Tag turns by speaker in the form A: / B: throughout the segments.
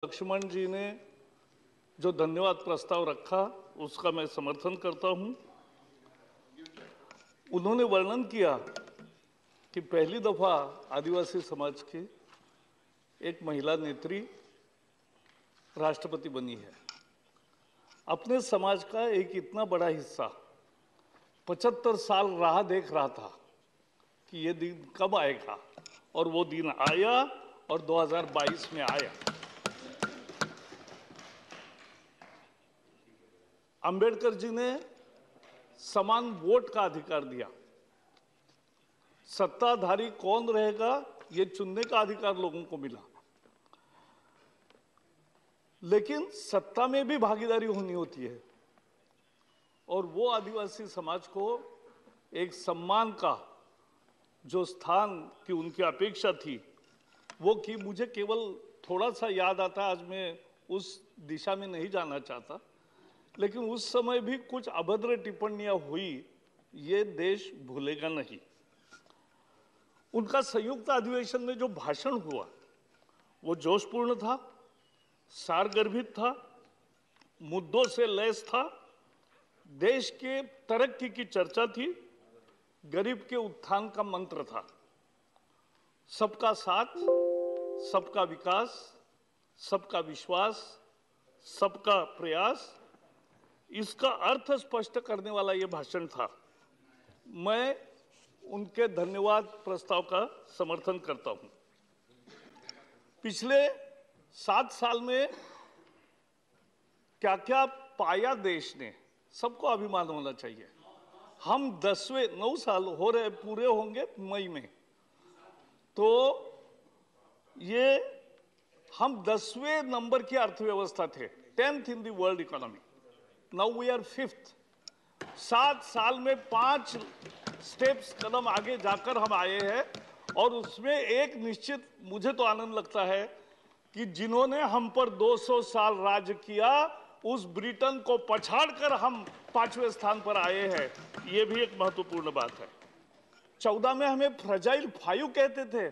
A: लक्ष्मण जी ने जो धन्यवाद प्रस्ताव रखा उसका मैं समर्थन करता हूं। उन्होंने वर्णन किया कि पहली दफा आदिवासी समाज की एक महिला नेत्री राष्ट्रपति बनी है। अपने समाज का एक इतना बड़ा हिस्सा 75 साल राह देख रहा था कि ये दिन कब आएगा, और वो दिन आया और 2022 में आया। अंबेडकर जी ने समान वोट का अधिकार दिया। सत्ताधारी कौन रहेगा ये चुनने का अधिकार लोगों को मिला, लेकिन सत्ता में भी भागीदारी होनी होती है। और वो आदिवासी समाज को एक सम्मान का जो स्थान की उनकी अपेक्षा थी वो की। मुझे केवल थोड़ा सा याद आता, आज मैं उस दिशा में नहीं जाना चाहता, लेकिन उस समय भी कुछ अभद्र टिप्पणियां हुई, ये देश भूलेगा नहीं। उनका संयुक्त अधिवेशन में जो भाषण हुआ वो जोशपूर्ण था, सारगर्भित था, मुद्दों से लैस था, देश के तरक्की की चर्चा थी, गरीब के उत्थान का मंत्र था। सबका साथ, सबका विकास, सबका विश्वास, सबका प्रयास, इसका अर्थ स्पष्ट करने वाला यह भाषण था। मैं उनके धन्यवाद प्रस्ताव का समर्थन करता हूं। पिछले 7 साल में क्या क्या पाया देश ने, सबको अभिमान होना चाहिए। हम 9 साल हो रहे, पूरे होंगे मई में, तो ये हम 10वें नंबर की अर्थव्यवस्था थे, 10th in the world economy. Now we are 5th। 7 साल में 5 स्टेप्स कदम आगे जाकर हम आए हैं। और उसमें एक निश्चित मुझे तो आनंद लगता है कि जिन्होंने हम पर 200 साल राज किया, उस ब्रिटेन को पछाड़कर हम 5वें स्थान पर आए हैं। ये भी एक महत्वपूर्ण बात है। 14 में हमें फ्रजाइल 5 कहते थे,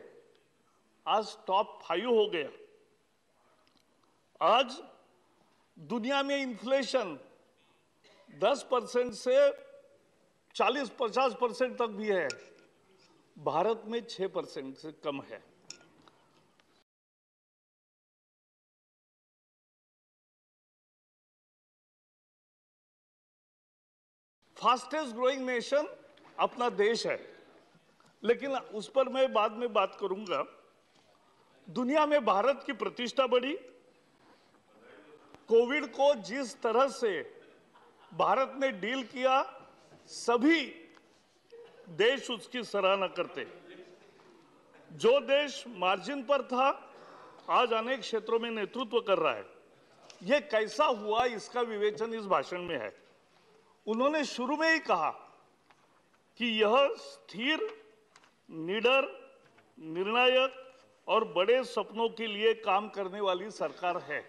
A: आज टॉप 5 हो गया। आज दुनिया में इन्फ्लेशन 10% से 40-50% तक भी है, भारत में 6% से कम है। फास्टेस्ट ग्रोइंग नेशन अपना देश है, लेकिन उस पर मैं बाद में बात करूंगा। दुनिया में भारत की प्रतिष्ठा बढ़ी। कोविड को जिस तरह से भारत ने डील किया, सभी देश उसकी सराहना करते। जो देश मार्जिन पर था, आज अनेक क्षेत्रों में नेतृत्व कर रहा है। यह कैसा हुआ, इसका विवेचन इस भाषण में है। उन्होंने शुरू में ही कहा कि यह स्थिर, निडर, निर्णायक और बड़े सपनों के लिए काम करने वाली सरकार है।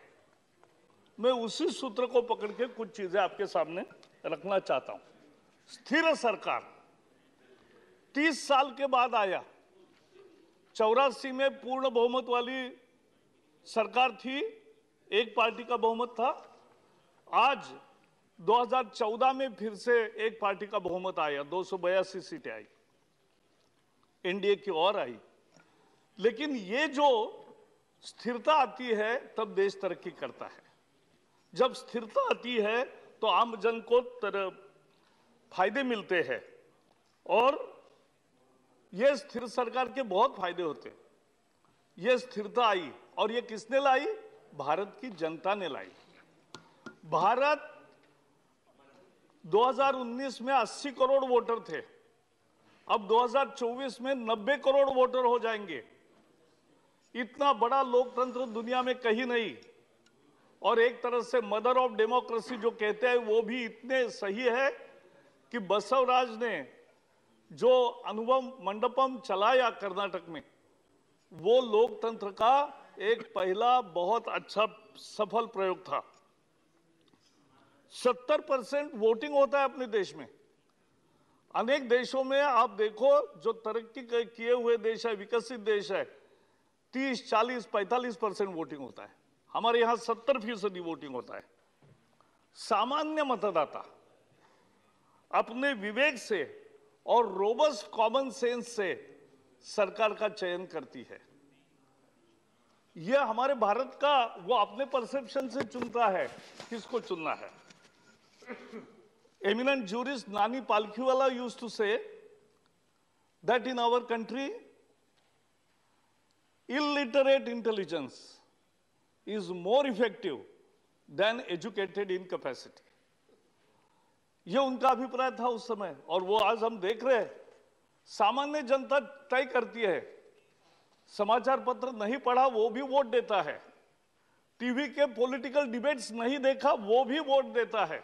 A: मैं उसी सूत्र को पकड़ के कुछ चीजें आपके सामने रखना चाहता हूं। स्थिर सरकार 30 साल के बाद आया। 84 में पूर्ण बहुमत वाली सरकार थी, एक पार्टी का बहुमत था। आज 2014 में फिर से एक पार्टी का बहुमत आया, 282 सीटें आई, एनडीए की ओर आई। लेकिन ये जो स्थिरता आती है तब देश तरक्की करता है। जब स्थिरता आती है तो आम जन को फायदे मिलते हैं, और ये स्थिर सरकार के बहुत फायदे होते हैं। ये स्थिरता आई, और ये किसने लाई? भारत की जनता ने लाई। भारत 2019 में 80 करोड़ वोटर थे, अब 2024 में 90 करोड़ वोटर हो जाएंगे। इतना बड़ा लोकतंत्र दुनिया में कहीं नहीं। और एक तरह से मदर ऑफ डेमोक्रेसी जो कहते हैं वो भी इतने सही है कि बसवराज ने जो अनुभव मंडपम चलाया कर्नाटक में, वो लोकतंत्र का एक पहला बहुत अच्छा सफल प्रयोग था। 70% वोटिंग होता है अपने देश में। अनेक देशों में आप देखो, जो तरक्की किए हुए देश है, विकसित देश है, 30, 40, 45% वोटिंग होता है। हमारे यहां 70% वोटिंग होता है। सामान्य मतदाता अपने विवेक से और रोबस्ट कॉमन सेंस से सरकार का चयन करती है। यह हमारे भारत का वो अपने परसेप्शन से चुनता है किसको चुनना है। एमिनेंट जूरिस्ट नानी पालखीवाला यूज्ड टू से that in our country illiterate intelligence is more effective than educated incapacity। यह उनका अभिप्राय था उस समय, और वो आज हम देख रहे हैं। सामान्य जनता तय करती है, समाचार पत्र नहीं पढ़ा वो भी वोट देता है, टीवी के पॉलिटिकल डिबेट्स नहीं देखा वो भी वोट देता है,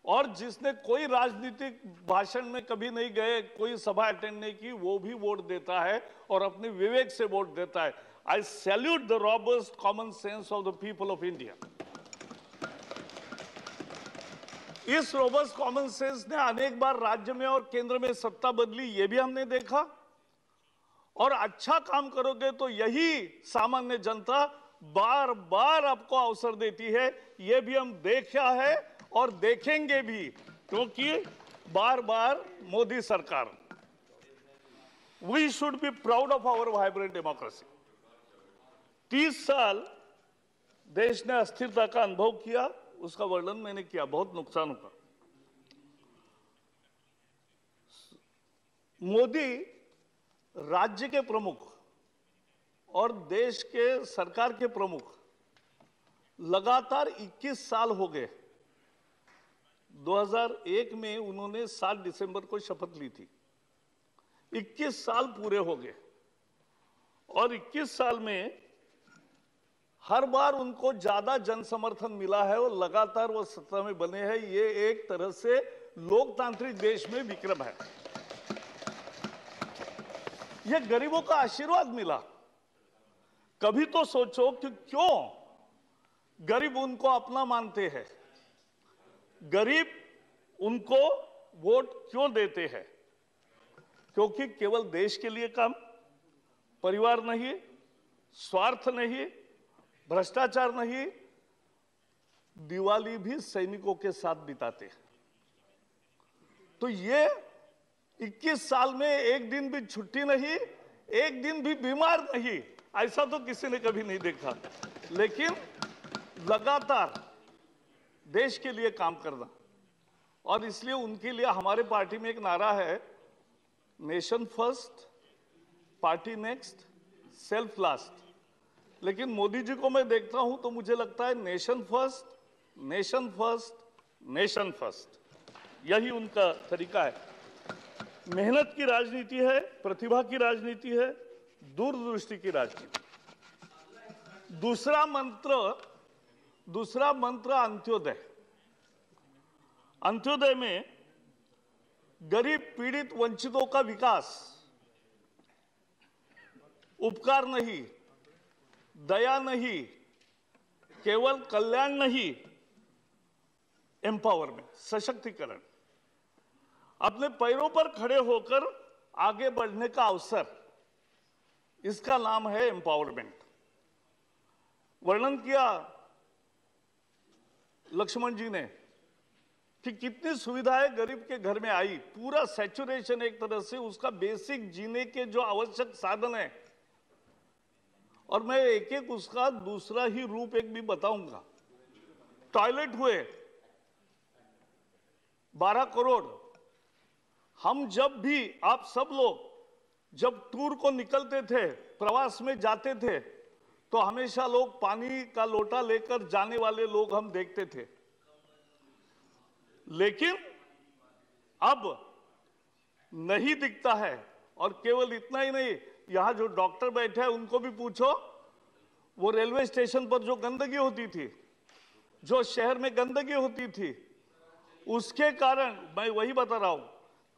A: और जिसने कोई राजनीतिक भाषण में कभी नहीं गए, कोई सभा अटेंड नहीं की, वो भी वोट देता है और अपने विवेक से वोट देता है। आई salute the robust common sense of the people of India. इस रोबस्ट कॉमन सेंस ने अनेक बार राज्य में और केंद्र में सत्ता बदली, ये भी हमने देखा। और अच्छा काम करोगे तो यही सामान्य जनता बार बार आपको अवसर देती है, ये भी हम देखा है और देखेंगे भी, क्योंकि बार बार मोदी सरकार। We should be proud of our vibrant democracy. 30 साल देश ने अस्थिरता का अनुभव किया, उसका वर्णन मैंने किया, बहुत नुकसान हुआ। मोदी राज्य के प्रमुख और देश के सरकार के प्रमुख लगातार 21 साल हो गए। 2001 में उन्होंने 7 दिसंबर को शपथ ली थी। 21 साल पूरे हो गए, और 21 साल में हर बार उनको ज्यादा जन समर्थन मिला है और लगातार वो सत्ता में बने हैं। ये एक तरह से लोकतांत्रिक देश में विक्रम है। ये गरीबों का आशीर्वाद मिला। कभी तो सोचो कि क्यों गरीब उनको अपना मानते हैं, गरीब उनको वोट क्यों देते हैं? क्योंकि केवल देश के लिए काम, परिवार नहीं, स्वार्थ नहीं, भ्रष्टाचार नहीं, दिवाली भी सैनिकों के साथ बिताते हैं। तो ये 21 साल में एक दिन भी छुट्टी नहीं, एक दिन भी बीमार नहीं, ऐसा तो किसी ने कभी नहीं देखा। लेकिन लगातार देश के लिए काम करना, और इसलिए उनके लिए हमारे पार्टी में एक नारा है, nation first, party next, self last. लेकिन मोदी जी को मैं देखता हूं तो मुझे लगता है nation first, nation first, nation first, यही उनका तरीका है। मेहनत की राजनीति है, प्रतिभा की राजनीति है, दूरदृष्टि की राजनीति। दूसरा मंत्र अंत्योदय। अंत्योदय में गरीब, पीड़ित, वंचितों का विकास, उपकार नहीं, दया नहीं, केवल कल्याण नहीं, एम्पावरमेंट, सशक्तिकरण, अपने पैरों पर खड़े होकर आगे बढ़ने का अवसर, इसका नाम है एम्पावरमेंट। वर्णन किया लक्ष्मण जी ने कि कितनी सुविधाएं गरीब के घर में आई, पूरा सैचुरेशन, एक तरह से उसका बेसिक जीने के जो आवश्यक साधन है। और मैं एक एक उसका दूसरा ही रूप एक भी बताऊंगा। टॉयलेट हुए 12 करोड़। हम जब भी, आप सब लोग जब टूर को निकलते थे, प्रवास में जाते थे, तो हमेशा लोग पानी का लोटा लेकर जाने वाले लोग हम देखते थे। लेकिन अब नहीं दिखता है। और केवल इतना ही नहीं, यहां जो डॉक्टर बैठे हैं उनको भी पूछो, वो रेलवे स्टेशन पर जो गंदगी होती थी, जो शहर में गंदगी होती थी, उसके कारण, मैं वही बता रहा हूं,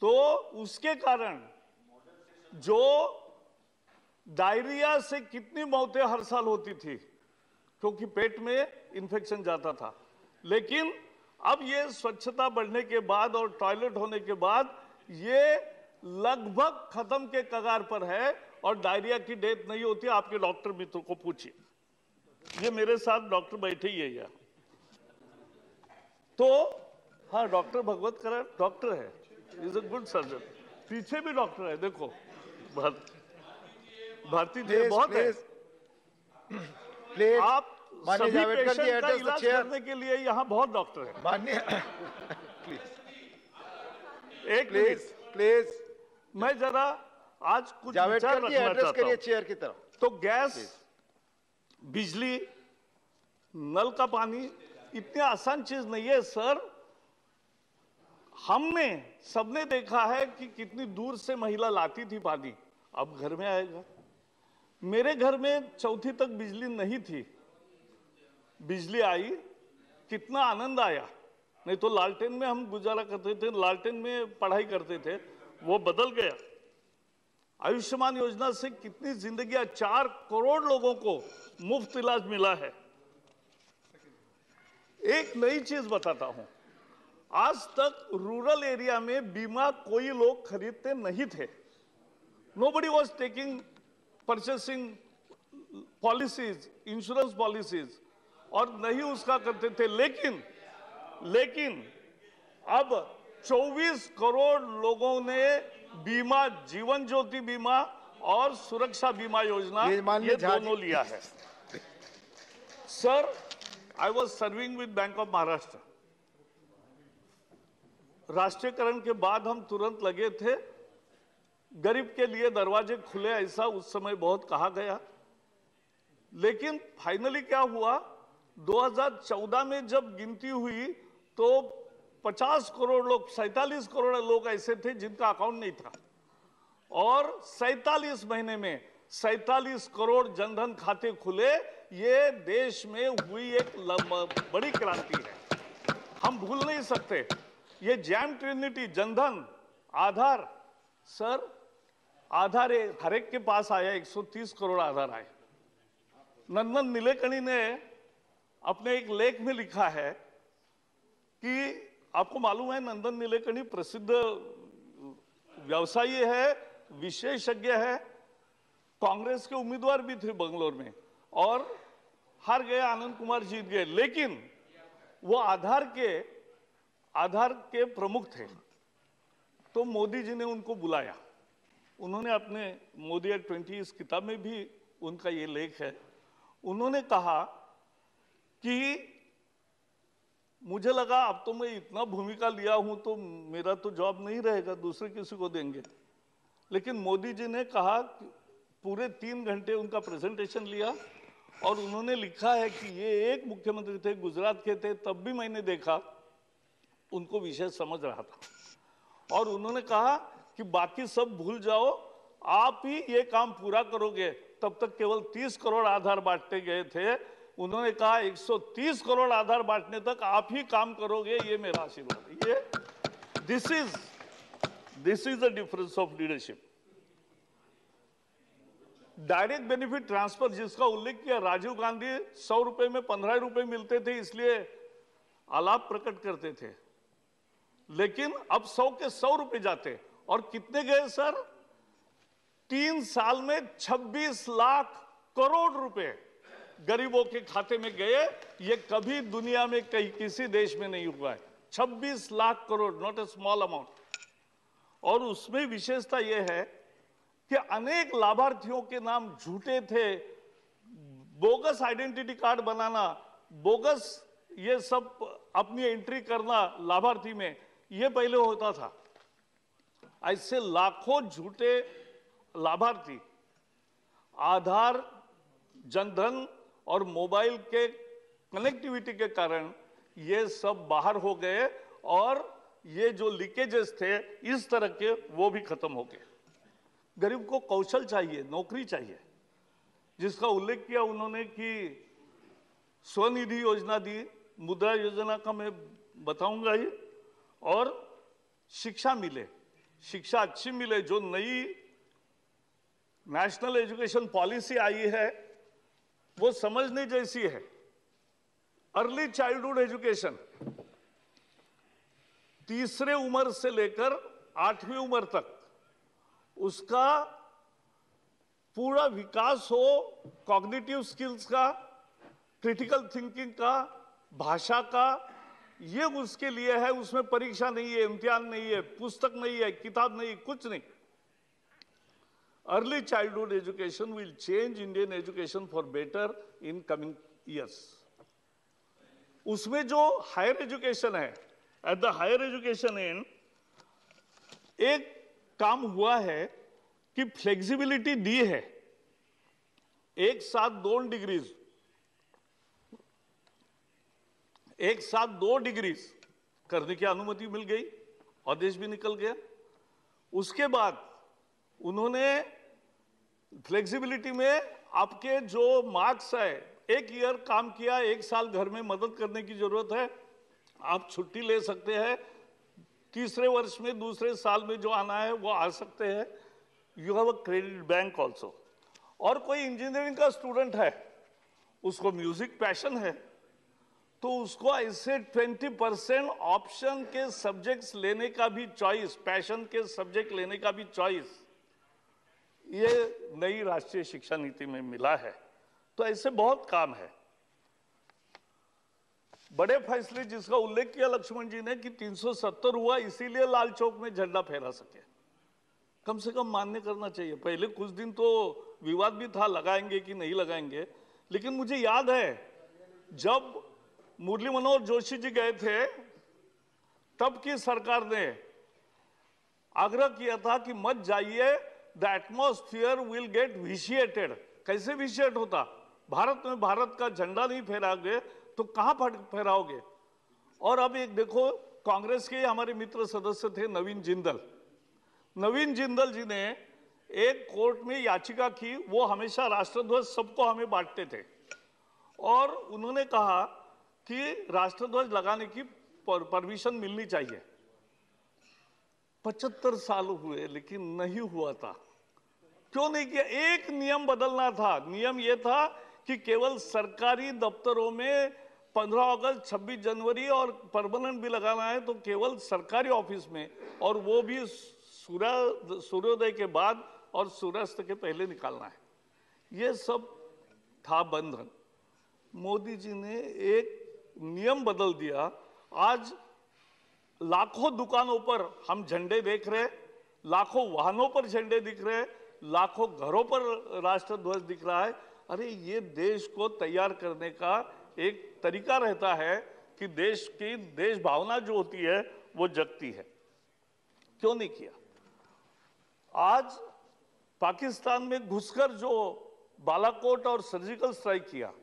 A: तो उसके कारण जो डायरिया से कितनी मौतें हर साल होती थी, क्योंकि पेट में इंफेक्शन जाता था। लेकिन अब ये स्वच्छता बढ़ने के बाद और टॉयलेट होने के बाद ये लगभग खत्म के कगार पर है, और डायरिया की डेथ नहीं होती। आपके डॉक्टर मित्रों को पूछिए। ये मेरे साथ डॉक्टर बैठे ही है यहाँ। तो हाँ, डॉक्टर भगवत करण डॉक्टर है, इज अ गुड सर्जन। पीछे भी डॉक्टर है, देखो भारती जी बहुत है। आप सभी पेशेंट का इलाज करने के लिए यहाँ बहुत डॉक्टर है।
B: माननीय
A: एक मिनट
B: प्लीज,
A: मैं जरा आज कुछ विचार
B: जावेडकर जी
A: रखना
B: एड्रेस
A: चाहता
B: करिए
A: हूँ।
B: चेयर की तरफ।
A: तो गैस, बिजली, नल का पानी इतनी आसान चीज नहीं है सर। हमने सबने देखा है कि कितनी दूर से महिला लाती थी पानी, अब घर में आएगा। मेरे घर में चौथी तक बिजली नहीं थी, बिजली आई, कितना आनंद आया। नहीं तो लालटेन में हम गुजारा करते थे, लालटेन में पढ़ाई करते थे, वो बदल गया। आयुष्मान योजना से कितनी जिंदगियां, 4 करोड़ लोगों को मुफ्त इलाज मिला है। एक नई चीज बताता हूं, आज तक रूरल एरिया में बीमा कोई लोग खरीदते नहीं थे। Nobody was taking purchasing policies, insurance policies, और नहीं उसका करते थे। लेकिन अब 24 करोड़ लोगों ने बीमा, जीवन ज्योति बीमा और सुरक्षा बीमा योजना, ये दोनों लिया है। Sir, I was serving with bank of Maharashtra. राष्ट्रीयकरण के बाद हम तुरंत लगे थे, गरीब के लिए दरवाजे खुले, ऐसा उस समय बहुत कहा गया। लेकिन फाइनली क्या हुआ, 2014 में जब गिनती हुई तो 50 करोड़ लोग, 47 करोड़ लोग ऐसे थे जिनका अकाउंट नहीं था, और 47 महीने में 47 करोड़ जनधन खाते खुले। ये देश में हुई एक बड़ी क्रांति है, हम भूल नहीं सकते। ये जैम ट्रिनिटी, जनधन, आधार, सर आधार हर एक के पास आया, 130 करोड़ आधार आए। नंदन नीलेकणी ने अपने एक लेख में लिखा है कि आपको मालूम है नंदन नीलेकणी प्रसिद्ध व्यवसायी है, विशेषज्ञ है, कांग्रेस के उम्मीदवार भी थे बंगलोर में, और हार गए, आनंद कुमार जीत गए। लेकिन वो आधार के प्रमुख थे। तो मोदी जी ने उनको बुलाया, उन्होंने अपने मोदी एट 20 इस किताब में भी उनका ये लेख है। उन्होंने कहा कि मुझे लगा अब तो मैं इतना भूमिका लिया हूं तो मेरा तो जॉब नहीं रहेगा, दूसरे किसी को देंगे। लेकिन मोदी जी ने कहा, पूरे 3 घंटे उनका प्रेजेंटेशन लिया, और उन्होंने लिखा है कि ये एक मुख्यमंत्री थे, गुजरात के थे, तब भी मैंने देखा उनको विषय समझ रहा था। और उन्होंने कहा कि बाकी सब भूल जाओ, आप ही ये काम पूरा करोगे। तब तक केवल 30 करोड़ आधार बांटते गए थे, उन्होंने कहा 130 करोड़ आधार बांटने तक आप ही काम करोगे, ये मेरा आशीर्वाद है। ये this is the difference of leadership. Direct benefit transfer जिसका उल्लेख किया, राजीव गांधी 100 रुपए में 15 रुपए मिलते थे, इसलिए आलाप प्रकट करते थे। लेकिन अब 100 के 100 रुपए जाते, और कितने गए सर? 3 साल में 26 लाख करोड़ रुपए गरीबों के खाते में गए। ये कभी दुनिया में कहीं किसी देश में नहीं हुआ है। 26 lakh crore, not a small amount. और उसमें विशेषता यह है कि अनेक लाभार्थियों के नाम झूठे थे, बोगस आइडेंटिटी कार्ड बनाना, बोगस ये सब अपनी एंट्री करना लाभार्थी में, ये पहले होता था। ऐसे लाखों झूठे लाभार्थी आधार, जनधन और मोबाइल के कनेक्टिविटी के कारण ये सब बाहर हो गए, और ये जो लीकेजेस थे इस तरह के, वो भी खत्म हो गए। गरीब को कौशल चाहिए, नौकरी चाहिए, जिसका उल्लेख किया उन्होंने कि स्वनिधि योजना दी, मुद्रा योजना का मैं बताऊंगा ही, और शिक्षा मिले, शिक्षा अच्छी मिले। जो नई नेशनल एजुकेशन पॉलिसी आई है वो समझने जैसी है। अर्ली चाइल्डहुड एजुकेशन, तीसरे उम्र से लेकर 8वीं उम्र तक उसका पूरा विकास हो, कॉग्निटिव स्किल्स का, क्रिटिकल थिंकिंग का, भाषा का, ये उसके लिए है। उसमें परीक्षा नहीं है, इम्तिहान नहीं है, पुस्तक नहीं है, किताब नहीं, कुछ नहीं। Early childhood education will change Indian education for better in coming years. उसमें जो हायर एजुकेशन है, at the higher education and एक काम हुआ है कि फ्लेक्सिबिलिटी दी है। एक साथ 2 डिग्रीज करने की अनुमति मिल गई, आदेश भी निकल गया। उसके बाद उन्होंने फ्लेक्सिबिलिटी में आपके जो मार्क्स है, 1 ईयर काम किया, 1 साल घर में मदद करने की जरूरत है, आप छुट्टी ले सकते हैं। तीसरे वर्ष में, दूसरे साल में जो आना है वो आ सकते हैं। You have a credit bank also. और कोई इंजीनियरिंग का स्टूडेंट है, उसको म्यूजिक पैशन है, तो उसको ऐसे 20% ऑप्शन के सब्जेक्ट्स लेने का भी चॉइस, पैशन के सब्जेक्ट लेने का भी चॉइस, ये नई राष्ट्रीय शिक्षा नीति में मिला है। तो ऐसे बहुत काम है। बड़े फैसले जिसका उल्लेख किया लक्ष्मण जी ने कि 370 हुआ इसीलिए लाल चौक में झंडा फहरा सके, कम से कम मान्य करना चाहिए। पहले कुछ दिन तो विवाद भी था, लगाएंगे कि नहीं लगाएंगे। लेकिन मुझे याद है जब मुरली मनोहर जोशी जी गए थे, तब की सरकार ने आग्रह किया था कि मत जाइए, द एटमॉस्फियर विल गेट विशिएटेड। कैसे विशिएट होता? भारत में भारत का झंडा नहीं फहराओगे तो कहां फहराओगे? और अब एक देखो, कांग्रेस के हमारे मित्र सदस्य थे नवीन जिंदल। नवीन जिंदल जी ने एक कोर्ट में याचिका की, वो हमेशा राष्ट्रध्वज सबको हमें बांटते थे, और उन्होंने कहा कि राष्ट्रध्वज लगाने की परमिशन मिलनी चाहिए। 75 साल हुए लेकिन नहीं हुआ था। क्यों नहीं किया? एक नियम बदलना था। नियम यह था कि केवल सरकारी दफ्तरों में 15 अगस्त, 26 जनवरी और परमानेंट भी लगाना है तो केवल सरकारी ऑफिस में, और वो भी सूर्योदय के बाद और सूर्यास्त के पहले निकालना है। ये सब था बंधन। मोदी जी ने एक नियम बदल दिया। आज लाखों दुकानों पर हम झंडे देख रहे, लाखों वाहनों पर झंडे दिख रहे, लाखों घरों पर राष्ट्रध्वज दिख रहा है। अरे ये देश को तैयार करने का एक तरीका रहता है कि देश की देश भावना जो होती है वो जगती है। क्यों नहीं किया? आज पाकिस्तान में घुसकर जो बालाकोट और सर्जिकल स्ट्राइक किया,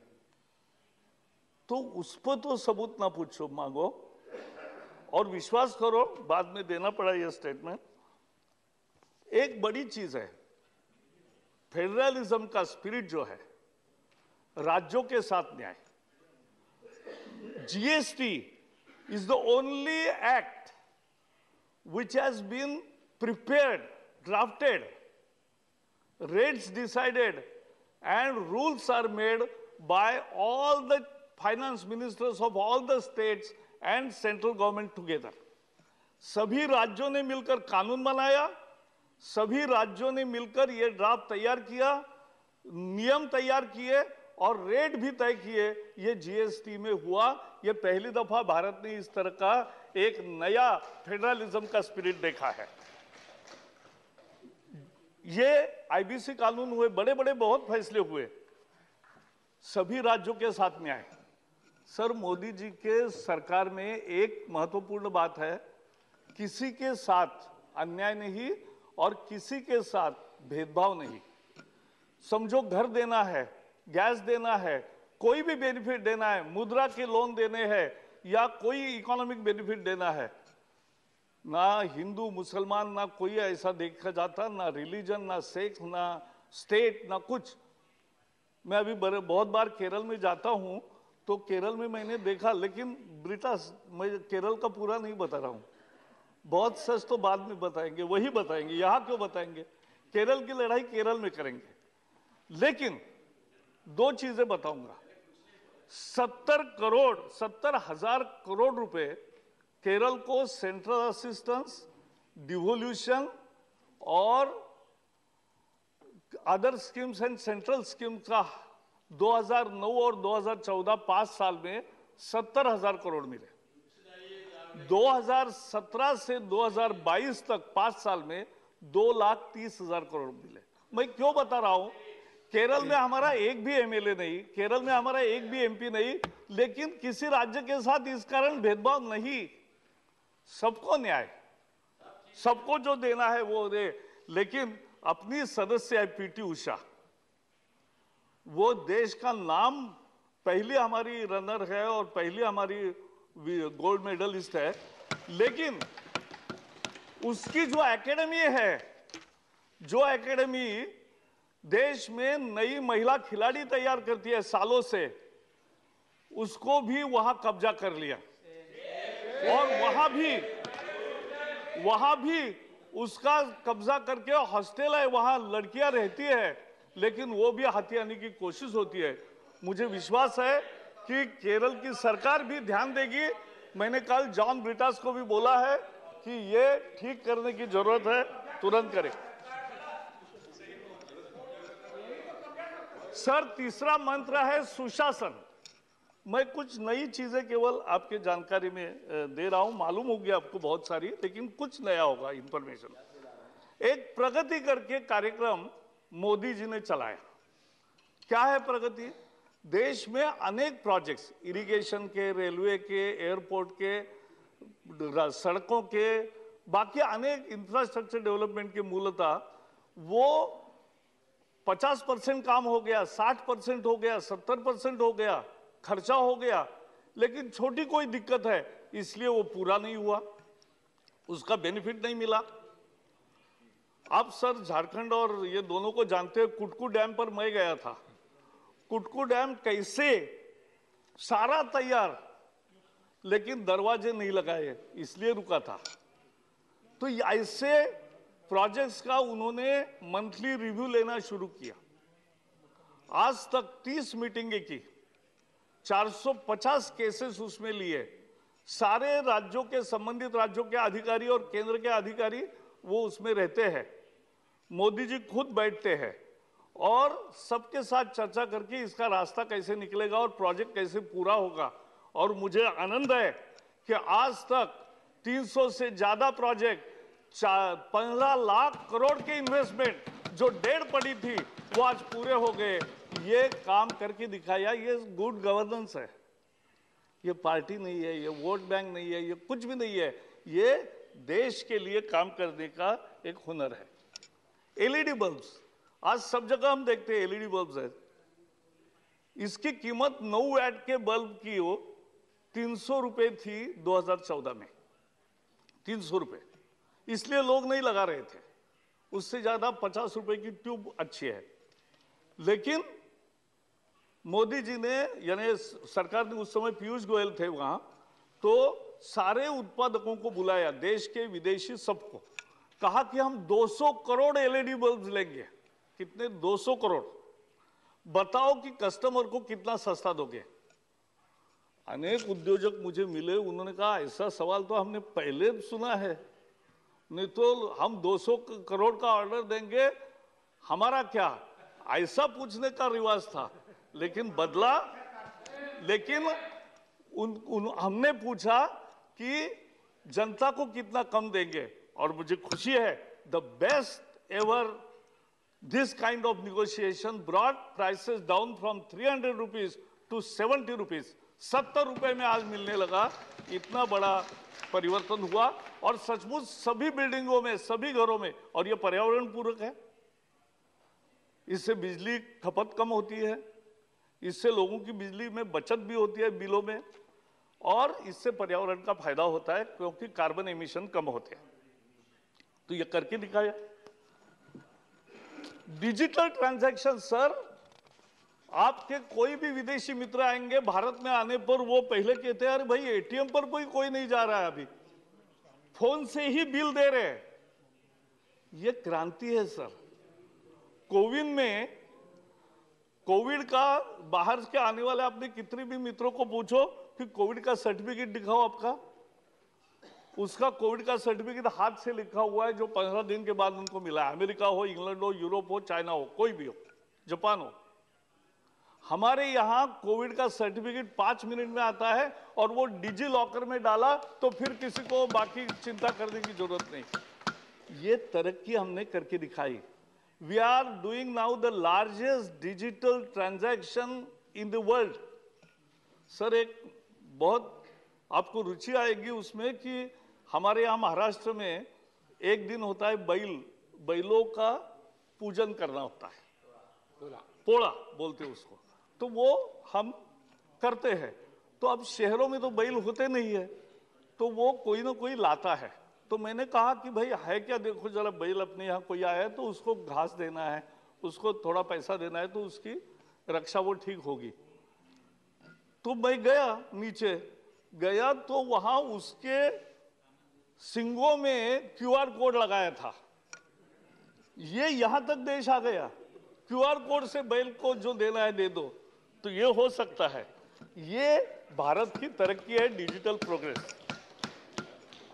A: तो उस पर तो सबूत ना पूछो, मांगो, और विश्वास करो बाद में देना पड़ा यह स्टेटमेंट। एक बड़ी चीज है, फेडरलिज्म का स्पिरिट जो है, राज्यों के साथ न्याय। GST is the only act which has been prepared, drafted, rates decided, and rules are made by all the finance ministers of all the states and central government together. सभी राज्यों ने मिलकर कानून बनाया, सभी राज्यों ने मिलकर ये ड्राफ्ट तैयार किया, नियम तैयार किए और रेट भी तय किए। ये जीएसटी में हुआ। ये पहली दफा भारत ने इस तरह का एक नया फेडरलिज्म का स्पिरिट देखा है। ये आईबीसी कानून हुए, बड़े बड़े बहुत फैसले हुए, सभी राज्यों के साथ न्याय। सर, मोदी जी के सरकार में एक महत्वपूर्ण बात है, किसी के साथ अन्याय नहीं और किसी के साथ भेदभाव नहीं। समझो घर देना है, गैस देना है, कोई भी बेनिफिट देना है, मुद्रा के लोन देने हैं या कोई इकोनॉमिक बेनिफिट देना है, ना हिंदू मुसलमान ना कोई ऐसा देखा जाता, ना रिलीजन, ना सेक्स, ना स्टेट, ना कुछ। मैं अभी बहुत बार केरल में जाता हूं, तो केरल में मैंने देखा, लेकिन मैं केरल का पूरा नहीं बता रहा हूं, बहुत सच तो बाद में बताएंगे, वही बताएंगे, यहां क्यों बताएंगे? केरल की लड़ाई केरल में करेंगे। लेकिन 2 चीजें बताऊंगा। 70,000 करोड़ रुपए केरल को सेंट्रल असिस्टेंस, डिवोल्यूशन और other schemes and central scheme का 2009 और 2014 5 साल में 70,000 करोड़ मिले। 2017 से 2022 तक 5 साल में 2,30,000 करोड़ मिले। मैं क्यों बता रहा हूं? केरल में हमारा एक भी एमएलए नहीं, केरल में हमारा एक भी एमपी नहीं, लेकिन किसी राज्य के साथ इस कारण भेदभाव नहीं। सबको न्याय, सबको जो देना है वो दे। लेकिन अपनी सदस्य है पीटी उषा, वो देश का नाम, पहली हमारी रनर है और पहली हमारी गोल्ड मेडलिस्ट है, लेकिन उसकी जो एकेडमी है, जो एकेडमी देश में नई महिला खिलाड़ी तैयार करती है सालों से, उसको भी वहां कब्जा कर लिया। और वहां भी उसका कब्जा करके हॉस्टल है, वहां लड़कियां रहती है, लेकिन वो भी हथियाने की कोशिश होती है। मुझे विश्वास है कि केरल की सरकार भी ध्यान देगी। मैंने कल जॉन ब्रिटास को भी बोला है कि ये ठीक करने की जरूरत है, तुरंत करें। सर, तीसरा मंत्र है सुशासन। मैं कुछ नई चीजें केवल आपके जानकारी में दे रहा हूं, मालूम होगी आपको बहुत सारी, लेकिन कुछ नया होगा इंफॉर्मेशन। एक प्रगति करके कार्यक्रम मोदी जी ने चलाया। क्या है प्रगति? देश में अनेक प्रोजेक्ट्स, इरिगेशन के, रेलवे के, एयरपोर्ट के, सड़कों के, बाकी अनेक इंफ्रास्ट्रक्चर डेवलपमेंट के मूलतः वो 50% काम हो गया, 60% हो गया, 70% हो गया, खर्चा हो गया, लेकिन छोटी कोई दिक्कत है इसलिए वो पूरा नहीं हुआ, उसका बेनिफिट नहीं मिला। आप सर झारखंड और ये दोनों को जानते हैं, कुटकू डैम पर मैं गया था। कुटकू डैम कैसे सारा तैयार, लेकिन दरवाजे नहीं लगाए इसलिए रुका था। तो ऐसे प्रोजेक्ट्स का उन्होंने मंथली रिव्यू लेना शुरू किया। आज तक 30 मीटिंगें की, 450 केसेस उसमें लिए। सारे राज्यों के, संबंधित राज्यों के अधिकारी और केंद्र के अधिकारी वो उसमें रहते हैं। मोदी जी खुद बैठते हैं और सबके साथ चर्चा करके इसका रास्ता कैसे निकलेगा और प्रोजेक्ट कैसे पूरा होगा। और मुझे आनंद है कि आज तक 300 से ज्यादा प्रोजेक्ट, 15 लाख करोड़ के इन्वेस्टमेंट जो डेढ़ पड़ी थी वो आज पूरे हो गए। ये काम करके दिखाया, ये गुड गवर्नेंस है। ये पार्टी नहीं है, ये वोट बैंक नहीं है, ये कुछ भी नहीं है, ये देश के लिए काम करने का एक हुनर है। एलईडी बल्ब्स, आज सब जगह हम देखते हैं एलईडी बल्ब्स है। इसकी कीमत 9 वैट के बल्ब की हो 300 रुपए थी 2014 में, 300 रुपए, इसलिए लोग नहीं लगा रहे थे। उससे ज्यादा 50 रुपए की ट्यूब अच्छी है। लेकिन मोदी जी ने, यानी सरकार ने, उस समय पीयूष गोयल थे वहां, तो सारे उत्पादकों को बुलाया, देश के विदेशी सबको, कहा कि हम 200 करोड़ एलईडी बल्ब लेंगे। कितने? 200 करोड़। बताओ कि कस्टमर को कितना सस्ता दोगे? अनेक उद्योजक मुझे मिले, उन्होंने कहा ऐसा सवाल तो हमने पहले सुना है, नहीं तो हम 200 करोड़ का ऑर्डर देंगे, हमारा क्या? ऐसा पूछने का रिवाज था, लेकिन बदला। लेकिन हमने पूछा कि जनता को कितना कम देंगे, और मुझे खुशी है, the best ever this kind of negotiation brought prices down from 300 rupees to 70 rupees. 70 रुपए में आज मिलने लगा। इतना बड़ा परिवर्तन हुआ और सचमुच सभी बिल्डिंगों में, सभी घरों में, और यह पर्यावरण पूरक है। इससे बिजली खपत कम होती है, इससे लोगों की बिजली में बचत भी होती है बिलों में, और इससे पर्यावरण का फायदा होता है क्योंकि कार्बन एमिशन कम होते हैं। तो ये करके दिखाया। डिजिटल ट्रांजैक्शन, सर, आपके कोई भी विदेशी मित्र आएंगे भारत में, आने पर वो पहले कहते हैं अरे भाई एटीएम पर कोई नहीं जा रहा है, अभी फोन से ही बिल दे रहे हैं। ये क्रांति है सर। कोविन में, कोविड का बाहर के आने वाले अपने कितने भी मित्रों को पूछो कि कोविड का सर्टिफिकेट दिखाओ आपका, उसका कोविड का सर्टिफिकेट हाथ से लिखा हुआ है जो 15 दिन के बाद उनको मिला है। अमेरिका हो, इंग्लैंड हो, यूरोप हो, चाइना हो, कोई भी हो, जापान हो। हमारे यहाँ कोविड का सर्टिफिकेट 5 मिनट में आता है और वो डिजी लॉकर में डाला तो फिर किसी को बाकी चिंता करने की जरूरत नहीं। ये तरक्की हमने करके दिखाई। We are doing now the largest digital transaction in the world. Sir, एक बहुत आपको रुचि आएगी उसमें कि हमारे यहाँ महाराष्ट्र में एक दिन होता है बैलों का पूजन करना होता है, पोड़ा बोलते हैं उसको, तो वो हम करते हैं। तो अब शहरों में तो बैल होते नहीं है, तो वो कोई ना कोई लाता है। तो मैंने कहा कि भाई है क्या, देखो जरा बैल अपने यहाँ कोई आया है तो उसको घास देना है, उसको थोड़ा पैसा देना है तो उसकी रक्षा वो ठीक होगी। तो मैं गया, नीचे गया तो वहां उसके सिंगों में क्यूआर कोड लगाया था। ये यहां तक देश आ गया, क्यूआर कोड से बैल को जो देना है दे दो। तो ये हो सकता है, ये भारत की तरक्की है, डिजिटल प्रोग्रेस।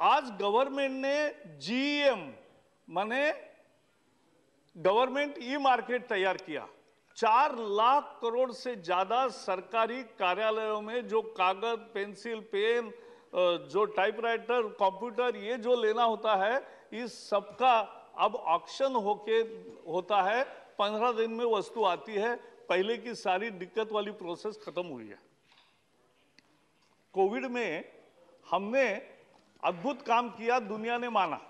A: आज गवर्नमेंट ने जीईएम माने गवर्नमेंट ई मार्केट तैयार किया। 4 लाख करोड़ से ज्यादा सरकारी कार्यालयों में जो कागज, पेंसिल, पेन, जो टाइपराइटर, कंप्यूटर, ये जो लेना होता है, इस सबका अब ऑक्शन होता है। 15 दिन में वस्तु आती है। पहले की सारी दिक्कत वाली प्रोसेस खत्म हुई है। कोविड में हमने अद्भुत काम किया, दुनिया ने माना।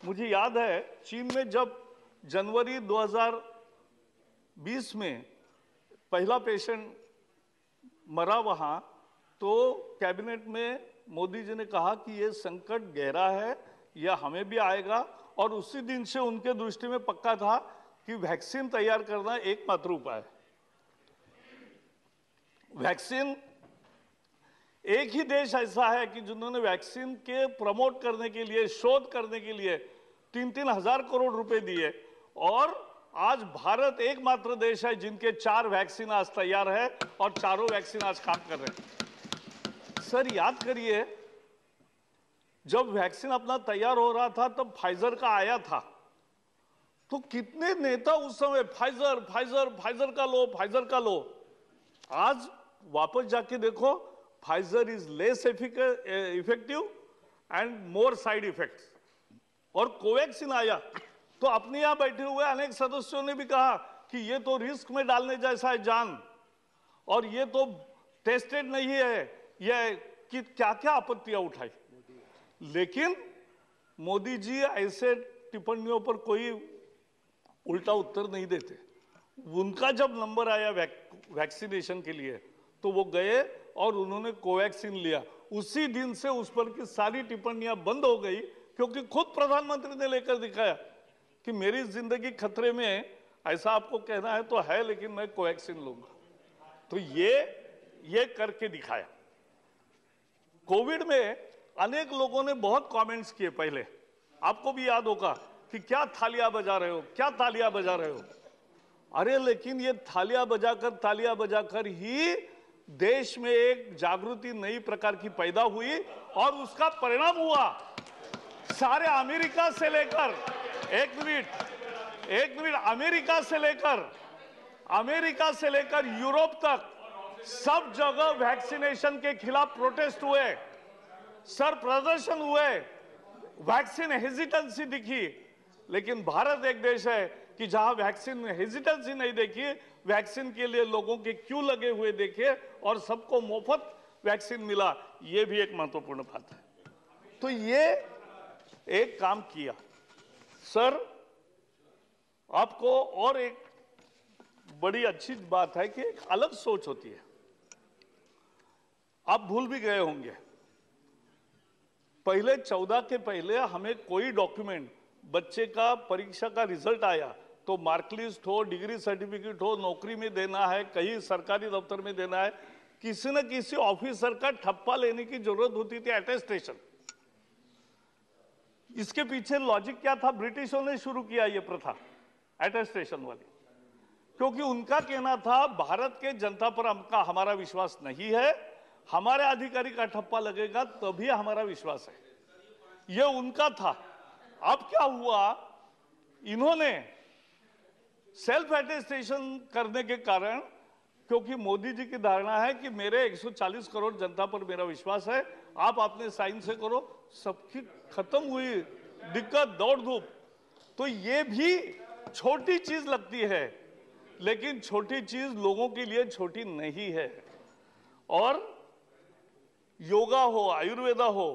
A: मुझे याद है चीन में जब जनवरी 2020 में पहला पेशेंट मरा वहां, तो कैबिनेट में मोदी जी ने कहा कि यह संकट गहरा है, यह हमें भी आएगा। और उसी दिन से उनके दृष्टि में पक्का था कि वैक्सीन तैयार करना एकमात्र उपाय है। वैक्सीन, एक ही देश ऐसा है कि जिन्होंने वैक्सीन के प्रमोट करने के लिए, शोध करने के लिए 3-3 हजार करोड़ रुपए दिए। और आज भारत एकमात्र देश है जिनके 4 वैक्सीन आज तैयार है और चारों वैक्सीन आज काम कर रहे हैं। सर, याद करिए, जब वैक्सीन अपना तैयार हो रहा था तब फाइजर का आया था, तो कितने नेता उस समय फाइजर फाइजर फाइजर का लो, फाइजर का लो। आज वापस जाके देखो, Pfizer is less effective and more side effects. और कोवैक्सीन आया तो अपने यहां बैठे हुए अनेक सदस्यों ने भी कहा कि ये तो रिस्क में डालने जैसा है जान, और ये तो टेस्टेड नहीं है, ये कि क्या क्या आपत्तियां उठाई। लेकिन मोदी जी ऐसे टिप्पणियों पर कोई उल्टा उत्तर नहीं देते। उनका जब नंबर आया वैक्सीनेशन के लिए तो वो गए और उन्होंने कोवैक्सीन लिया। उसी दिन से उस पर की सारी टिप्पणियां बंद हो गई, क्योंकि खुद प्रधानमंत्री ने लेकर दिखाया कि मेरी जिंदगी खतरे में है, ऐसा आपको कहना है तो है, लेकिन मैं कोवैक्सीन लूंगा। तो ये करके दिखाया। कोविड में अनेक लोगों ने बहुत कमेंट्स किए। पहले आपको भी याद होगा कि क्या थालियां बजा रहे हो, क्या तालियां बजा रहे हो। अरे लेकिन ये तालियां बजाकर ही देश में एक जागृति नई प्रकार की पैदा हुई और उसका परिणाम हुआ सारे अमेरिका से लेकर, एक मिनट, अमेरिका से लेकर यूरोप तक सब जगह वैक्सीनेशन के खिलाफ प्रोटेस्ट हुए, सर प्रदर्शन हुए, वैक्सीन हेजिटेंसी दिखी। लेकिन भारत एक देश है कि जहां वैक्सीन में हेजिटेंसी नहीं देखी, वैक्सीन के लिए लोगों के क्यू लगे हुए देखे और सबको मुफ्त वैक्सीन मिला। यह भी एक महत्वपूर्ण बात है। तो ये एक काम किया। सर, आपको और एक बड़ी अच्छी बात है कि एक अलग सोच होती है। आप भूल भी गए होंगे, पहले 14 के पहले हमें कोई डॉक्यूमेंट, बच्चे का परीक्षा का रिजल्ट आया तो मार्कलिस्ट हो, डिग्री सर्टिफिकेट हो, नौकरी में देना है, कहीं सरकारी दफ्तर में देना है, किसी न किसी ऑफिसर का ठप्पा लेने की जरूरत होती थी, अटेस्टेशन। इसके पीछे लॉजिक क्या था? ब्रिटिशों ने शुरू किया ये प्रथा अटेस्टेशन वाली, क्योंकि उनका कहना था भारत के जनता पर हमारा विश्वास नहीं है, हमारे अधिकारी का ठप्पा लगेगा तभी हमारा विश्वास है। ये उनका था। अब क्या हुआ, इन्होंने सेल्फ अटेस्टेशन करने के कारण क्योंकि मोदी जी की धारणा है कि मेरे 140 करोड़ जनता पर मेरा विश्वास है, आप अपने साइन से करो, सबकी खत्म हुई दिक्कत दौड़ धूप। तो ये भी छोटी चीज लगती है, लेकिन छोटी चीज लोगों के लिए छोटी नहीं है। और योगा हो, आयुर्वेदा हो,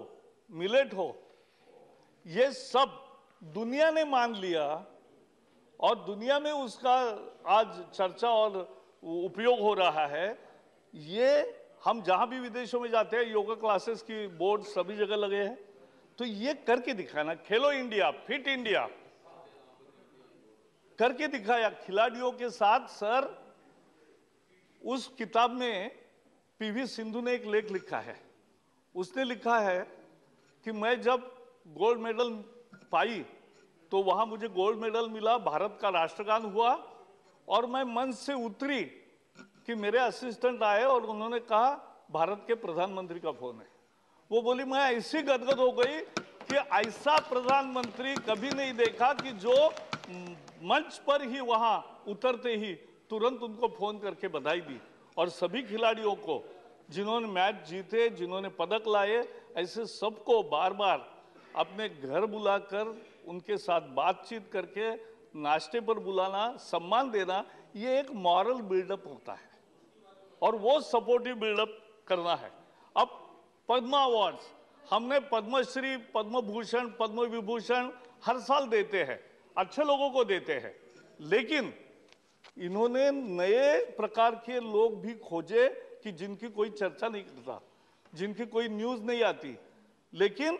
A: मिलेट हो, ये सब दुनिया ने मान लिया और दुनिया में उसका आज चर्चा और उपयोग हो रहा है। ये हम जहां भी विदेशों में जाते हैं, योगा क्लासेस की बोर्ड सभी जगह लगे हैं। तो ये करके दिखाना, खेलो इंडिया, फिट इंडिया करके दिखाया खिलाड़ियों के साथ। सर, उस किताब में पीवी सिंधु ने एक लेख लिखा है। उसने लिखा है कि मैं जब गोल्ड मेडल पाई तो वहां मुझे गोल्ड मेडल मिला, भारत का राष्ट्रगान हुआ और मैं मंच से उतरी कि मेरे असिस्टेंट आए और उन्होंने कहा भारत के प्रधानमंत्री का फोन है। वो बोली, मैं ऐसी गदगद हो गई कि ऐसा प्रधानमंत्री कभी नहीं देखा कि जो मंच पर ही वहां उतरते ही तुरंत उनको फोन करके बधाई दी। और सभी खिलाड़ियों को जिन्होंने मैच जीते, जिन्होंने पदक लाए, ऐसे सबको बार बार अपने घर बुलाकर उनके साथ बातचीत करके नाश्ते पर बुलाना, सम्मान देना, ये एक मॉरल बिल्डअप होता है और वो सपोर्टिव बिल्डअप करना है। अब पद्मा अवार्ड्स हमने पद्मश्री, पद्म भूषण, पद्म विभूषण हर साल देते हैं, अच्छे लोगों को देते हैं, लेकिन इन्होंने नए प्रकार के लोग भी खोजे कि जिनकी कोई चर्चा नहीं करता, जिनकी कोई न्यूज नहीं आती, लेकिन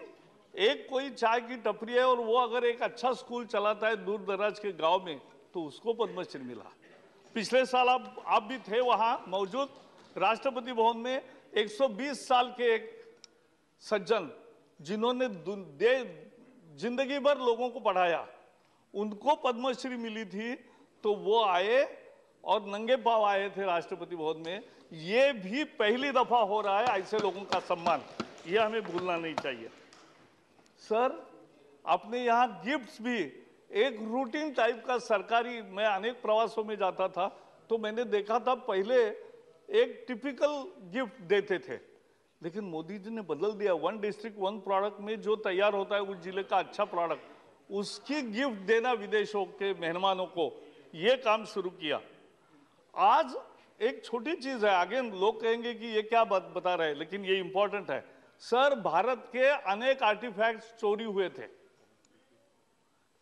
A: एक कोई चाय की टपरी है और वो अगर एक अच्छा स्कूल चलाता है दूर दराज के गांव में तो उसको पद्मश्री मिला। पिछले साल आप भी थे वहां मौजूद, राष्ट्रपति भवन में 120 साल के एक सज्जन जिन्होंने जिंदगी भर लोगों को पढ़ाया, उनको पद्मश्री मिली थी। तो वो आए और नंगे पांव आए थे राष्ट्रपति भवन में। ये भी पहली दफा हो रहा है ऐसे लोगों का सम्मान, ये हमें भूलना नहीं चाहिए। सर, अपने यहाँ गिफ्ट्स भी एक रूटीन टाइप का सरकारी, मैं अनेक प्रवासों में जाता था तो मैंने देखा था पहले एक टिपिकल गिफ्ट देते थे, लेकिन मोदी जी ने बदल दिया। 1 डिस्ट्रिक्ट 1 प्रोडक्ट में जो तैयार होता है उस जिले का अच्छा प्रोडक्ट, उसकी गिफ्ट देना विदेशों के मेहमानों को, ये काम शुरू किया। आज एक छोटी चीज है, आगे लोग कहेंगे कि ये क्या बात बता रहे हैं, लेकिन ये इंपॉर्टेंट है। सर, भारत के अनेक आर्टिफैक्ट्स चोरी हुए थे,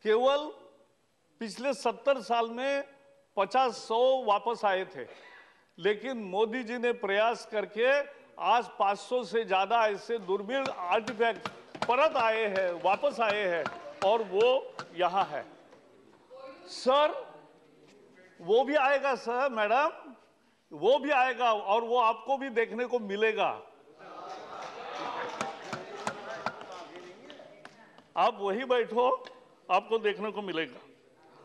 A: केवल पिछले 70 साल में 50-100 वापस आए थे, लेकिन मोदी जी ने प्रयास करके आज 500 से ज्यादा ऐसे दुर्मिल आर्टिफैक्ट परत आए हैं, वापस आए हैं और वो यहां है। सर, वो भी आएगा सर, मैडम, वो भी आएगा और वो आपको भी देखने को मिलेगा। आप वही बैठो, आपको देखने को मिलेगा।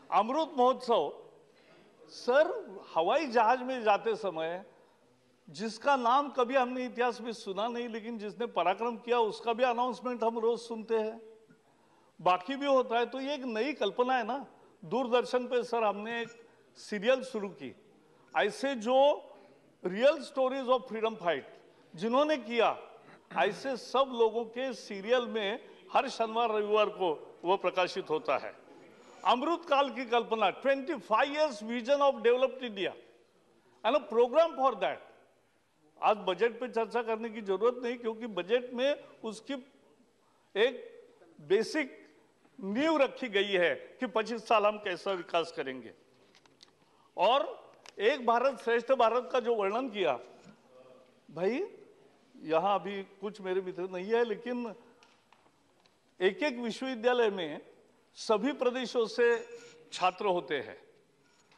A: अमृत महोत्सव, सर, हवाई जहाज में जाते समय जिसका नाम कभी हमने इतिहास में सुना नहीं, लेकिन जिसने पराक्रम किया उसका भी अनाउंसमेंट हम रोज सुनते हैं, बाकी भी होता है। तो ये एक नई कल्पना है ना। दूरदर्शन पे सर हमने एक सीरियल शुरू की, ऐसे जो real stories of freedom fight जिन्होंने किया, ऐसे सब लोगों के सीरियल में हर शनिवार रविवार को वो प्रकाशित होता है। अमृत काल की कल्पना, 25 years vision of developed India and a programme for that. आज बजट पे चर्चा करने की जरूरत नहीं, क्योंकि बजट में उसकी एक बेसिक नींव रखी गई है कि 25 साल हम कैसा विकास करेंगे। और एक भारत श्रेष्ठ भारत का जो वर्णन किया, भाई यहां अभी कुछ मेरे मित्र नहीं है, लेकिन एक एक विश्वविद्यालय में सभी प्रदेशों से छात्र होते हैं।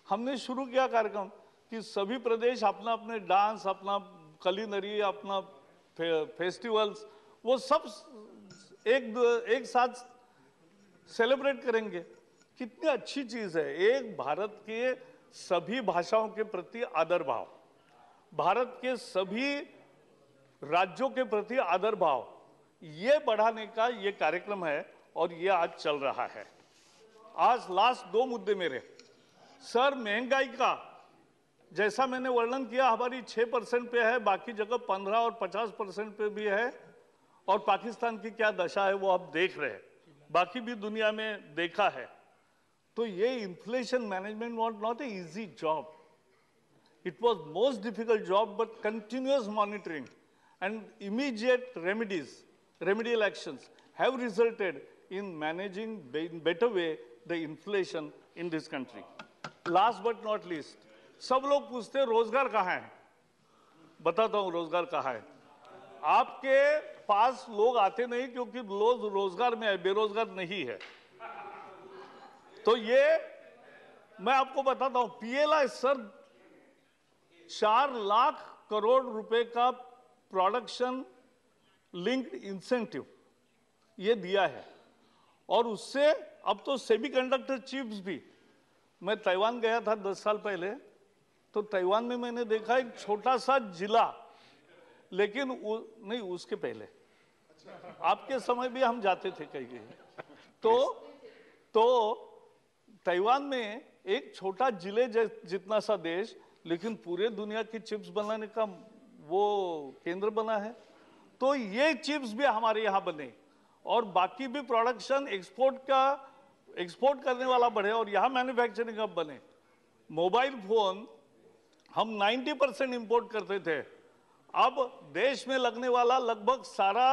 A: हमने शुरू किया कार्यक्रम कि सभी प्रदेश अपना अपने डांस, अपना कलिनरी, अपना फेस्टिवल्स, वो सब एक साथ सेलिब्रेट करेंगे। कितनी अच्छी चीज है। एक भारत के सभी भाषाओं के प्रति आदर भाव, भारत के सभी राज्यों के प्रति आदर भाव, ये बढ़ाने का ये कार्यक्रम है और ये आज चल रहा है। आज लास्ट 2 मुद्दे मेरे। सर, महंगाई का जैसा मैंने वर्णन किया हमारी 6% पे है, बाकी जगह 15 और 50% पे भी है। और पाकिस्तान की क्या दशा है वो आप देख रहे हैं, बाकी भी दुनिया में देखा है। तो ये inflation management was not a easy job, it was most difficult job, but continuous monitoring and immediate remedial actions have resulted in managing in better way the inflation in this country. Last but not least, सब लोग पूछते हैं रोजगार कहाँ है। बताता हूँ रोजगार कहाँ है। आपके पास लोग आते नहीं क्योंकि लोग रोजगार में है, बेरोजगार नहीं है। तो ये मैं आपको बताता हूँ, पीएलआई सर 4 लाख करोड़ रुपए का प्रोडक्शन लिंक्ड इंसेंटिव ये दिया है। और उससे अब तो सेमीकंडक्टर चिप्स भी, मैं ताइवान गया था 10 साल पहले, तो ताइवान में मैंने देखा एक छोटा सा जिला, लेकिन नहीं उसके पहले आपके समय भी हम जाते थे कहीं। तो ताइवान में एक छोटा जिले जितना सा देश, लेकिन पूरे दुनिया की चिप्स बनाने का वो केंद्र बना है। तो ये चिप्स भी हमारे यहाँ बने और बाकी भी प्रोडक्शन एक्सपोर्ट करने वाला बढ़े और यहाँ मैन्युफैक्चरिंग अब बने। मोबाइल फोन हम 90% इंपोर्ट करते थे, अब देश में लगने वाला लगभग सारा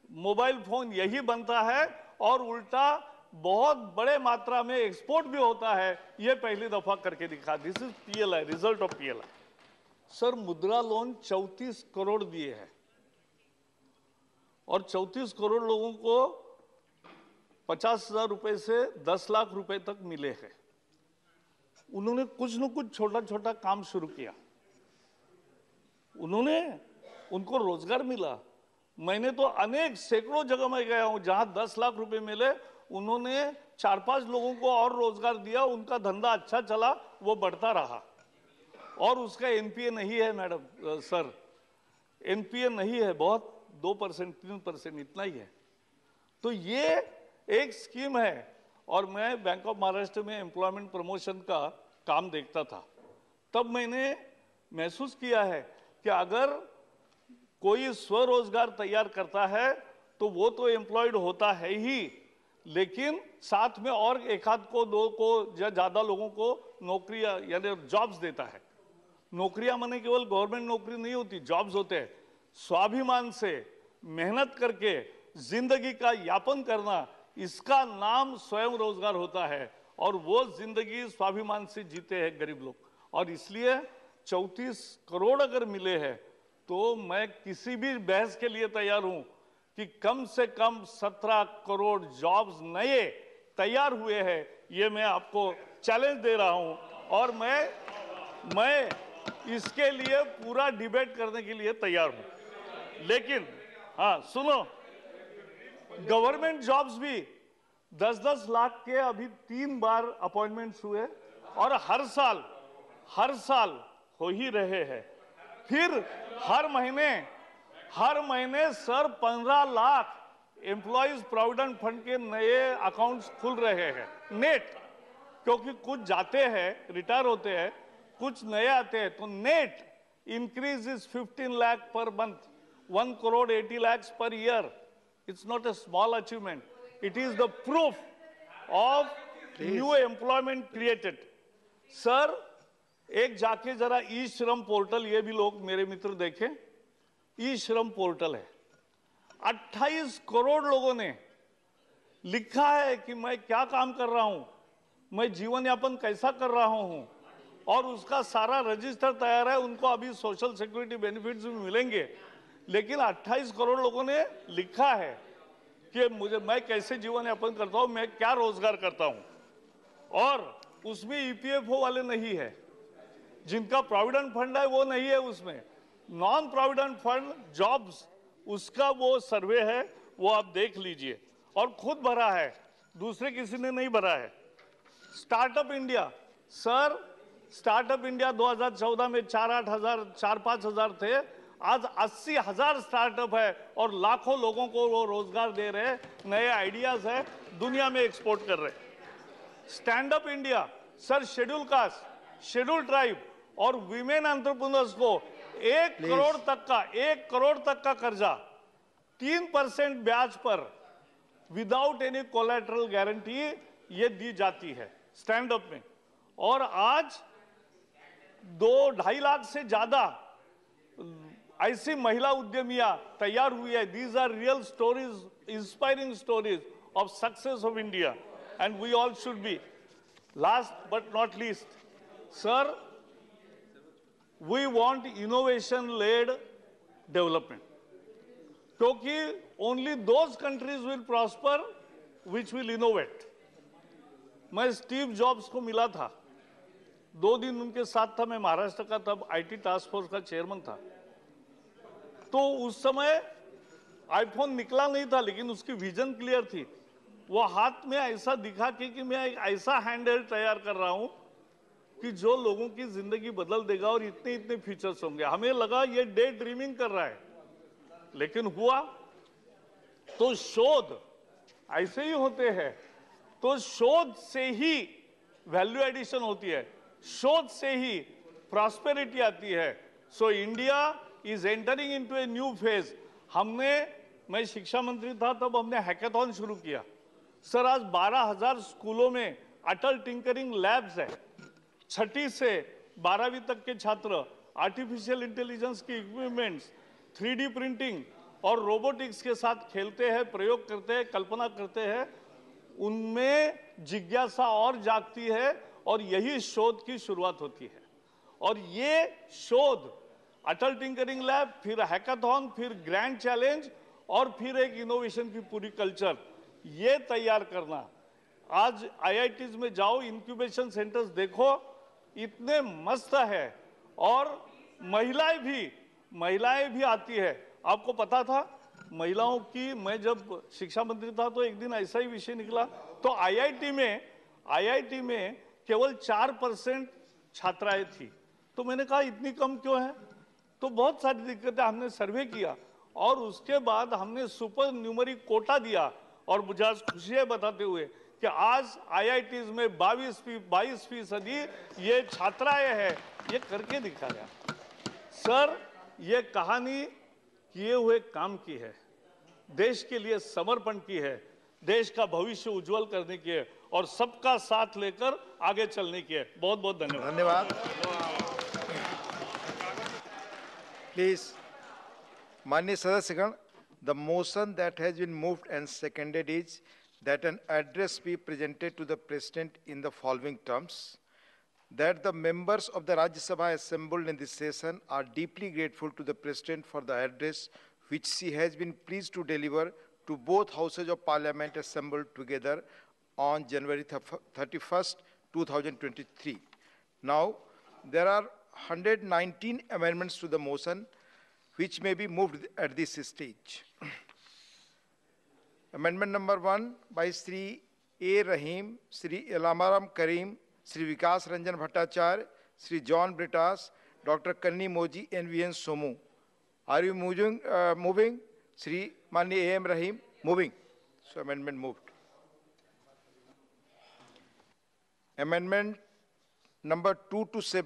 A: मोबाइल फोन यही बनता है और उल्टा बहुत बड़े मात्रा में एक्सपोर्ट भी होता है। ये पहली दफा करके दिखा। This is PLI, result of PLI. Sir मुद्रा लोन 34 करोड़ दिए हैं और 34 करोड़ लोगों को 50,000 रुपए से 10 लाख रुपए तक मिले हैं। उन्होंने कुछ न कुछ छोटा छोटा काम शुरू किया, उनको रोजगार मिला। मैंने तो अनेक सैकड़ों जगह में गया हूं जहां 10 लाख रुपए मिले, उन्होंने 4-5 लोगों को और रोजगार दिया, उनका धंधा अच्छा चला, वो बढ़ता रहा। और उसका एनपीए नहीं है मैडम सर, एनपीए नहीं है, बहुत 2% 3% इतना ही है। तो ये एक स्कीम है। और मैं बैंक ऑफ महाराष्ट्र में एम्प्लॉयमेंट प्रमोशन का काम देखता था, तब मैंने महसूस किया है कि अगर कोई स्वरोजगार तैयार करता है तो वो तो एम्प्लॉयड होता है ही, लेकिन साथ में और एक आध को दो को या ज्यादा लोगों को नौकरियां यानी जॉब्स देता है। नौकरियां माने केवल गवर्नमेंट नौकरी नहीं होती, जॉब्स होते हैं। स्वाभिमान से मेहनत करके जिंदगी का यापन करना, इसका नाम स्वयं रोजगार होता है और वो जिंदगी स्वाभिमान से जीते हैं गरीब लोग। और इसलिए 34 करोड़ अगर मिले हैं तो मैं किसी भी बहस के लिए तैयार हूं कि कम से कम 17 करोड़ जॉब्स नए तैयार हुए हैं। ये मैं आपको चैलेंज दे रहा हूं और मैं इसके लिए पूरा डिबेट करने के लिए तैयार हूं। लेकिन हाँ सुनो, गवर्नमेंट जॉब्स भी 10-10 लाख के अभी 3 बार अपॉइंटमेंट्स हुए और हर साल हो ही रहे हैं। फिर हर महीने sir 15 lakh employees provident fund के नए अकाउंट्स खुल रहे हैं नेट, क्योंकि कुछ जाते हैं रिटायर होते हैं, कुछ नए आते हैं। तो net increase is 15 lakh per month, 1 crore 80 lakhs per year. It's not a small achievement. It is the proof of new employment created. Sir एक जाके जरा ई श्रम पोर्टल, ये भी लोग मेरे मित्र देखें, ई श्रम पोर्टल है। 28 करोड़ लोगों ने लिखा है कि मैं क्या काम कर रहा हूं, मैं जीवन यापन कैसा कर रहा हूं, और उसका सारा रजिस्टर तैयार है। उनको अभी सोशल सिक्योरिटी बेनिफिट्स भी मिलेंगे, लेकिन 28 करोड़ लोगों ने लिखा है कि मैं कैसे जीवन यापन करता हूं, मैं क्या रोजगार करता हूं। और उसमें ईपीएफओ वाले नहीं है, जिनका प्रोविडेंट फंड है वो नहीं है उसमें। नॉन प्रोविडेंट फंड जॉब्स, उसका वो सर्वे है, वो आप देख लीजिए। और खुद भरा है, दूसरे किसी ने नहीं भरा है। Startup India, sir startup India 2014 में 4-5 हजार थे, आज 80,000 स्टार्टअप है और लाखों लोगों को वो रोजगार दे रहे हैं, नए आइडियाज है, दुनिया में एक्सपोर्ट कर रहे हैं। Stand up India, sir schedule caste, schedule tribe, और विमेन एंटरप्रेन्योर्स को 1 करोड़ तक का कर्जा 3% ब्याज पर विदाउट एनी कोलैटरल गारंटी ये दी जाती है स्टैंड अप में। और आज 2-2.5 लाख से ज्यादा ऐसी महिला उद्यमियां तैयार हुई है। These are real stories, inspiring stories of success of India and we all should be. Last but not least, sir, we want innovation led development, क्योंकि only those countries will prosper which will innovate. मैं Steve Jobs को मिला था, 2 दिन उनके साथ था। मैं महाराष्ट्र का तब आईटी टास्क फोर्स का चेयरमैन था। तो उस समय आईफोन निकला नहीं था, लेकिन उसकी विजन क्लियर थी। वो हाथ में ऐसा दिखा कि मैं एक ऐसा हैंडहेल्ड तैयार कर रहा हूं कि जो लोगों की जिंदगी बदल देगा और इतने इतने फीचर्स होंगे। हमें लगा ये डे ड्रीमिंग कर रहा है, लेकिन हुआ। तो शोध ऐसे ही होते हैं। तो शोध से ही वैल्यू एडिशन होती है, शोध से ही प्रॉस्पेरिटी आती है। So India is entering into a new phase. मैं शिक्षा मंत्री था तब हमने हैकाथॉन शुरू किया। सर, आज 12,000 स्कूलों में अटल टिंकरिंग लैब्स है। 6ठी से 12वीं तक के छात्र आर्टिफिशियल इंटेलिजेंस की इक्विपमेंट्स, 3D प्रिंटिंग और रोबोटिक्स के साथ खेलते हैं, प्रयोग करते हैं, कल्पना करते हैं। उनमें जिज्ञासा और जागती है और यही शोध की शुरुआत होती है। और ये शोध, अटल टिंकरिंग लैब, फिर हैकाथॉन, फिर ग्रैंड चैलेंज और फिर एक इनोवेशन की पूरी कल्चर, ये तैयार करना। आज आईआईटीज में जाओ, इंक्यूबेशन सेंटर्स देखो, इतने मस्त है। और महिलाएं भी आती है। आपको पता था महिलाओं की, मैं जब शिक्षा मंत्री था तो एक दिन ऐसा ही विषय निकला। तो आईआईटी में केवल 4% छात्राएं थी। तो मैंने कहा इतनी कम क्यों है? तो बहुत सारी दिक्कतें, हमने सर्वे किया और उसके बाद हमने सुपर न्यूमरिक कोटा दिया। और मुझे आज खुशी है बताते हुए कि आज आईआईटीज में 22% ये छात्राएं हैं। ये करके दिखाया। सर, ये कहानी किए हुए काम की है, देश के लिए समर्पण की है, देश का भविष्य उज्जवल करने की है और सबका साथ लेकर आगे चलने की है। बहुत बहुत धन्यवाद।
B: प्लीज, माननीय सदस्यगण, the motion that has been moved and seconded is that an address be presented to the President in the following terms: that the members of the Rajya Sabha assembled in this session are deeply grateful to the President for the address which she has been pleased to deliver to both houses of Parliament assembled together on January 31st, 2023. Now, there are 119 amendments to the motion which may be moved at this stage. Amendment number 1 by Sri A. Rahim, Sri Elamaram Karim, Sri Vikas Ranjan Bhattacharya, Sri John Britas, Dr. Kanni Moji, and V.N. Somu. Are you moving? Sri Mani A.M. Rahim, moving. So amendment moved. Amendment number 2 to 7.